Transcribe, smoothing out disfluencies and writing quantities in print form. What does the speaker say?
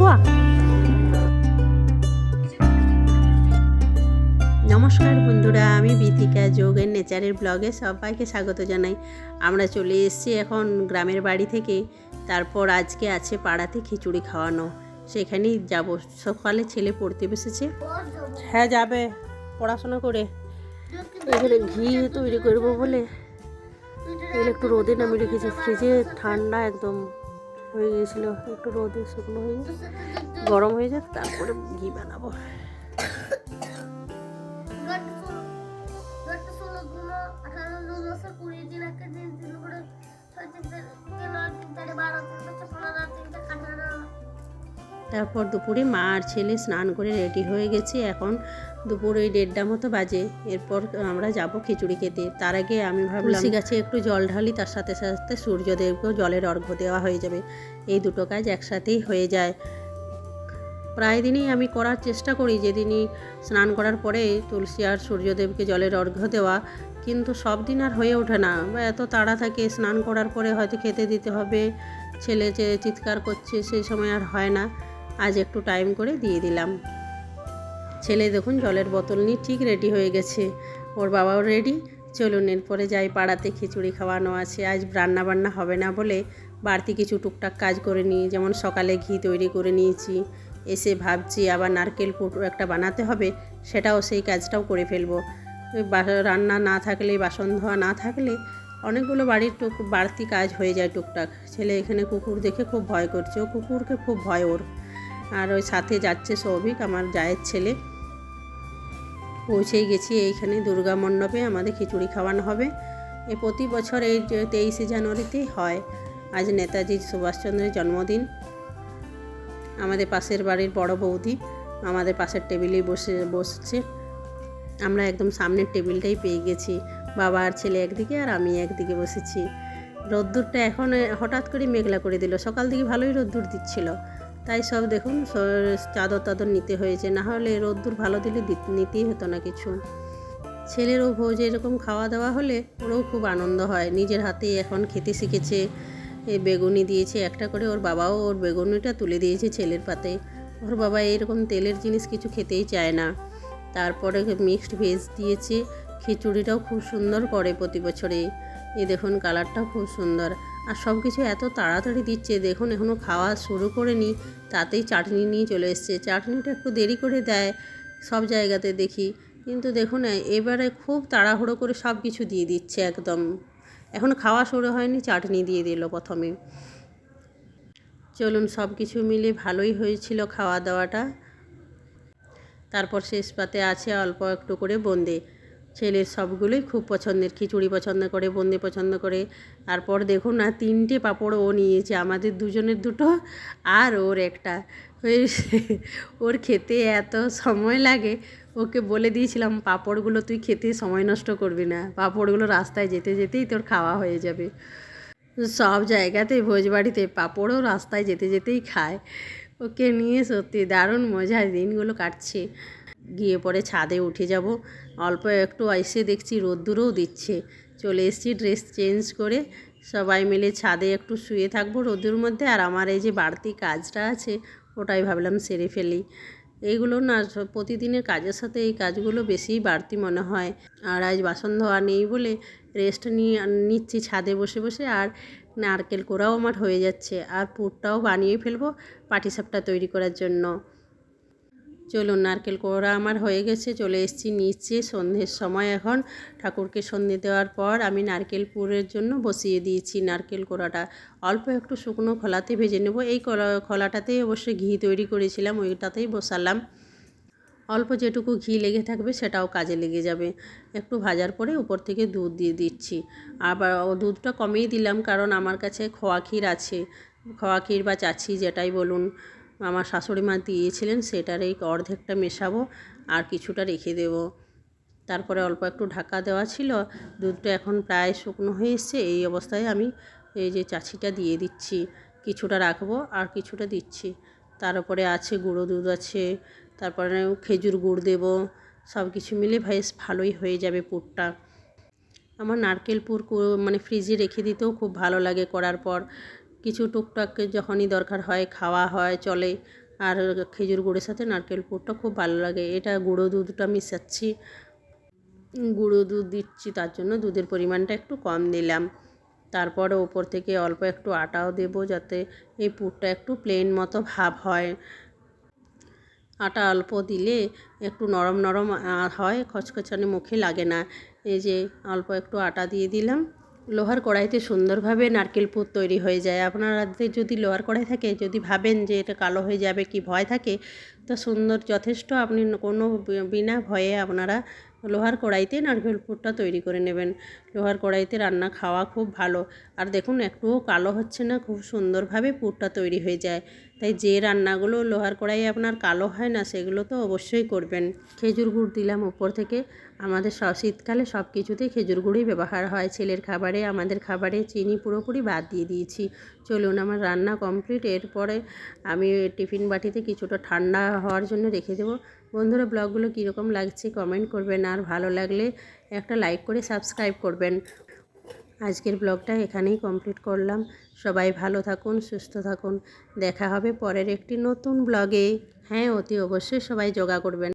বাহ! নমস্কার বন্ধুরা, আমি বিথিকা যোগ এন্ড নেচারের ব্লগে সবাইকে স্বাগত জানাই। আমরা চলে এসেছি এখন গ্রামের বাড়ি থেকে। তারপর আজকে আছে পাড়াতে খিচুড়ি খাওয়ানো, সেখানেই যাব। সকালে ছেলে পড়তে বসেছে। হ্যাঁ যাবে, পড়াশোনা করে। এখানে ঘি তৈরি করবো বলে এগুলো একটু রোদে নামিয়ে রেখেছি। ফ্রিজে ঠান্ডা একদম হয়ে গিয়েছিল, একটু রোদে শুকনো হয়ে গরম হয়ে যাক, তারপরে ঘি বানাবো। তারপর দুপুরে মা আর ছেলে স্নান করে রেডি হয়ে গেছে। এখন দুপুর ওই 1:30 মতো বাজে। এরপর আমরা যাব খিচুড়ি খেতে। তার আগে আমি ভাবলাম তুলসী গাছে একটু জল ঢালি, তার সাথে সাথে সূর্যদেবকেও জলের অর্ঘ্য দেওয়া হয়ে যাবে। এই দুটো কাজ একসাথেই হয়ে যায়। প্রায় দিনই আমি করার চেষ্টা করি, যেদিনই স্নান করার পরে তুলসী আর সূর্যদেবকে জলের অর্ঘ্য দেওয়া, কিন্তু সব দিন আর হয়ে ওঠে না। বা এত তাড়া থাকে, স্নান করার পরে হয়তো খেতে দিতে হবে, ছেলে যে চিৎকার করছে সেই সময় আর হয় না। আজ একটু টাইম করে দিয়ে দিলাম। ছেলে দেখুন জলের বোতল নিয়ে ঠিক রেডি হয়ে গেছে, ওর বাবাও রেডি। চলুন এরপরে যাই, পাড়াতে খিচুড়ি খাওয়ানো আছে। আজ রান্না বান্না হবে না বলে বাড়তি কিছু টুকটাক কাজ করে নিই। যেমন সকালে ঘি তৈরি করে নিয়েছি, এসে ভাবছি আবার নারকেল পুর একটা বানাতে হবে, সেটাও সেই কাজটাও করে ফেলবো। রান্না না থাকলে, বাসন ধোয়া না থাকলে অনেকগুলো বাড়ির বাড়তি কাজ হয়ে যায় টুকটাক। ছেলে এখানে কুকুর দেখে খুব ভয় করছে, ও কুকুরকে খুব ভয় ওর। আর ওই সাথে যাচ্ছে সৌভিক, আমার জায়ের ছেলে। পৌঁছেই গেছি এইখানে দুর্গা মণ্ডপে, আমাদের খিচুড়ি খাওয়ানো হবে। প্রতি বছর এই 23শে জানুয়ারিতেই হয়। আজ নেতাজি সুভাষচন্দ্রের জন্মদিন। আমাদের পাশের বাড়ির বড় বৌদি আমাদের পাশের টেবিলেই বসছে। আমরা একদম সামনের টেবিলটাই পেয়ে গেছি। বাবা আর ছেলে একদিকে আর আমি একদিকে বসেছি। রোদ্দুরটা এখন হঠাৎ করে মেঘলা করে দিল। সকাল থেকে ভালোই রোদ্দুর দিচ্ছিল, তাই সব দেখুন চাদর টাদর নিতে হয়েছে, না হলে রোদ্দুর ভালো দিলে নিতেই হতো না কিছু। ছেলেরও ভোজে এরকম খাওয়া দাওয়া হলে ওরও খুব আনন্দ হয়। নিজের হাতেই এখন খেতে শিখেছে। বেগুনি দিয়েছে একটা করে, ওর বাবাও ওর বেগুনিটা তুলে দিয়েছে ছেলের পাতে। ওর বাবা এইরকম তেলের জিনিস কিছু খেতেই চায় না। তারপরে মিক্সড ভেজ দিয়েছে। খিচুড়িটাও খুব সুন্দর করে প্রতি বছরে। এই দেখুন কালারটাও খুব সুন্দর। আর সব কিছু এত তাড়াতাড়ি দিচ্ছে, দেখুন এখনও খাওয়া শুরু করেনি, তাতেই চাটনি নিয়ে চলে এসছে। চাটনিটা একটু দেরি করে দেয় সব জায়গাতে দেখি, কিন্তু দেখুন এবারে খুব তাড়াহুড়ো করে সব কিছু দিয়ে দিচ্ছে একদম। এখন খাওয়া শুরু হয়নি, চাটনি দিয়ে দিল প্রথমে। চলুন, সব কিছু মিলে ভালোই হয়েছিল খাওয়া দাওয়াটা। তারপর শেষ পাতে আছে অল্প একটু করে বোঁদে। ছেলের সবগুলোই খুব পছন্দের, খিচুড়ি পছন্দ করে, বোঁদে পছন্দ করে। তারপর দেখুন না, 3টে পাঁপড় ও নিয়েছে, আমাদের দুজনের 2টো আর ওর একটা। ওর খেতে এত সময় লাগে, ওকে বলে দিয়েছিলাম পাঁপড়গুলো তুই খেতে সময় নষ্ট করবি না, পাঁপড়গুলো রাস্তায় যেতে যেতেই তোর খাওয়া হয়ে যাবে। সব জায়গাতে ভোজবাড়িতে পাঁপড়ও রাস্তায় যেতে যেতেই খায়। ওকে নিয়ে সত্যি দারুণ মজার দিনগুলো কাটছে। গিয়ে পরে ছাদে উঠে যাব। অল্প একটু এসে দেখছি রোদ্দুরও দিচ্ছে। চলে এসেছি ড্রেস চেঞ্জ করে, সবাই মিলে ছাদে একটু শুয়ে থাকবো রোদ্দুর মধ্যে। আর আমার এই যে বাড়তি কাজটা আছে, ওটাই ভাবলাম সেরে ফেলি। এইগুলো না প্রতিদিনের কাজের সাথে এই কাজগুলো বেশিই বাড়তি মনে হয়। আর আজ বাসন ধোয়া নেই বলে রেস্ট নিচ্ছি ছাদে বসে বসে। আর নারকেল কোড়াও আমার হয়ে যাচ্ছে, আর পুরটাও বানিয়ে ফেলবো পাটিসাপটা তৈরি করার জন্য। চলুন, নারকেল কোড়া আমার হয়ে গেছে, চলে এসেছি নিচে। সন্ধ্যের সময় এখন, ঠাকুরকে সন্ধ্যে দেওয়ার পর আমি নারকেল পুরের জন্য বসিয়ে দিয়েছি নারকেল কোড়াটা। অল্প একটু শুকনো খোলাতে ভেজে নেব। এই খোলাটাতেই অবশ্যই ঘি তৈরি করেছিলাম, ওইটাতেই বসালাম। অল্প যেটুকু ঘি লেগে থাকবে সেটাও কাজে লেগে যাবে। একটু ভাজার পরে উপর থেকে দুধ দিয়ে দিচ্ছি। আবার দুধটা কমিয়ে দিলাম, কারণ আমার কাছে খোয়া ক্ষীর আছে। খোয়া ক্ষীর বা চাছি যেটাই বলুন, আমার শাশুড়ি মা দিয়েছিলেন, সেটার এই অর্ধেকটা মেশাবো আর কিছুটা রেখে দেব। তারপরে অল্প একটু ঢাকা দেওয়া ছিল। দুধটা এখন প্রায় শুকনো হয়ে এসছে। এই অবস্থায় আমি এই যে চাছিটা দিয়ে দিচ্ছি, কিছুটা রাখবো আর কিছুটা দিচ্ছি। তার উপরে আছে গুঁড়ো দুধ আছে, তারপরে খেজুর গুড় দেব। সব কিছু মিলে বেশ ভালোই হয়ে যাবে পুরটা। আমার নারকেল পুর মানে ফ্রিজে রেখে দিতেও খুব ভালো লাগে। করার পর কিছু টুকটাক যখনই দরকার হয় খাওয়া হয়, চলে। আর খেজুর গুড়ের সাথে নারকেল পুরটা খুব ভালো লাগে। এটা গুঁড়ো দুধটা মিশাচ্ছি, গুঁড়ো দুধ দিচ্ছি, তার জন্য দুধের পরিমাণটা একটু কম দিলাম। তারপরে ওপর থেকে অল্প একটু আটাও দেবো, যাতে এই পুরটা একটু প্লেন মতো ভাব হয়। আটা অল্প দিলে একটু নরম নরম হয়, খচখচানি মুখে লাগে না। এই যে অল্প একটু আটা দিয়ে দিলাম। লোহার কড়াইতে সুন্দরভাবে নারকেল পুর তৈরি হয়ে যায়। আপনাদের যদি লোহার কড়াই থাকে, যদি ভাবেন যে এটা কালো হয়ে যাবে কি ভয় থাকে, তো সুন্দর যথেষ্ট আপনি কোনো বিনা ভয়ে আপনারা লোহার কড়াইতে নারকেল পুরটা তৈরি করে নেবেন। লোহার কড়াইতে রান্না খাওয়া খুব ভালো। আর দেখুন একটুও কালো হচ্ছে না, খুব সুন্দরভাবে পুরটা তৈরি হয়ে যায়। তাই যে রান্নাগুলো লোহার কড়াইয়ে আপনার কালো হয় না, সেগুলো তো অবশ্যই করবেন। খেজুর গুড় দিলাম উপর থেকে। আমাদের শীতকালে সব কিছুতেই খেজুর গুড়ই ব্যবহার হয়। ছেলের খাবারে, আমাদের খাবারে চিনি পুরোপুরি বাদ দিয়ে দিয়েছি। চলুন, আমার রান্না কমপ্লিট। এরপরে আমি টিফিন বাটিতে কিছুটা ঠান্ডা হওয়ার জন্য রেখে দেবো। বন্ধুরা, ব্লগগুলো কীরকম লাগছে কমেন্ট করবেন, আর ভালো লাগলে একটা লাইক করে সাবস্ক্রাইব করবেন। আজকের ব্লগটা এখানেই কমপ্লিট করলাম। সবাই ভালো থাকুন, সুস্থ থাকুন। দেখা হবে পরের একটি নতুন ব্লগে। হ্যাঁ, অতি অবশ্যই সবাই যোগা করবেন।